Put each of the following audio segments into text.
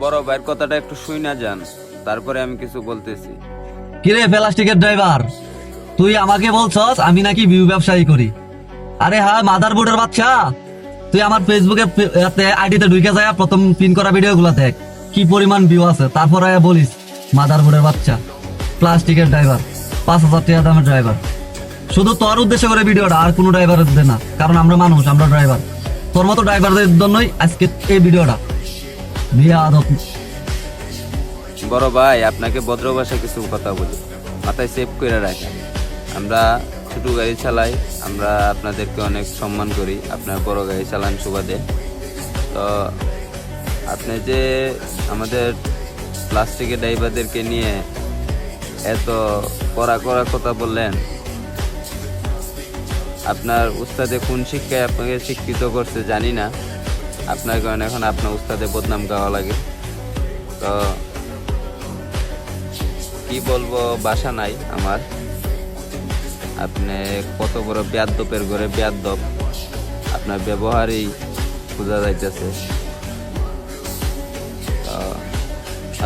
বড় ভাইয়ের কথাটা একটু শুই না যান, তারপরে আমি কিছু বলতেছি। কিরে প্লাস্টিকের ড্রাইভার, তুই আমাকে বলছস আমি নাকি ভিউ ব্যবসায়ী করি? আরে হ্যাঁ, মাদার বোর্ডের বাচ্চা, তুই আমার ফেসবুকে আইডিতে ঢুকে যায় প্রথম পিন করা ভিডিও গুলা দেখ, কি পরিমাণ ভিউ আছে, তারপরে বলিস মাদার বোর্ডের বাচ্চা। প্লাস্টিকের ড্রাইভার, 5,000 টাকা দামের ড্রাইভার। শুধু তোর উদ্দেশ্য করে ভিডিওটা, আর কোনো ড্রাইভারের না, কারণ আমরা মানুষ, আমরা ড্রাইভার। তোর মতো ড্রাইভারদের জন্যই আজকে এই ভিডিওটা। বিয়ে আদত। বড় ভাই, আপনাকে ভদ্র ভাষায় কিছু কথা বলি, মাথায় সেভ করে রাখেন। আমরা ছোট গাড়ি চালাই, আমরা আপনাদেরকে অনেক সম্মান করি, আপনার বড় গাড়ি চালান সুবাদে। তো আপনি যে আমাদের প্লাস্টিকের ড্রাইভারদেরকে নিয়ে এত কড়া কড়া কথা বললেন, আপনার উস্তাদে কোন শিক্ষায় আপনাকে শিক্ষিত করছে জানি না, আপনার কারণে এখন আপনার উস্তাদে বদনাম গাওয়া লাগে। তো কি বলবো, ভাষা নাই আমার। আপনি কত বড় বেয়াদ্দপের ঘরে বেয়াদ্দপ, আপনার ব্যবহারই বোঝা যাইতেছে।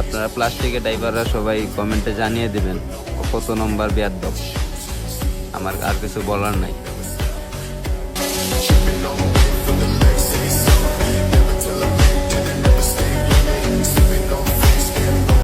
আপনারা প্লাস্টিকের ড্রাইভাররা সবাই কমেন্টে জানিয়ে দিবেন ও কত নম্বর বেয়াদ্দপ। আমার আর কিছু বলার নাই।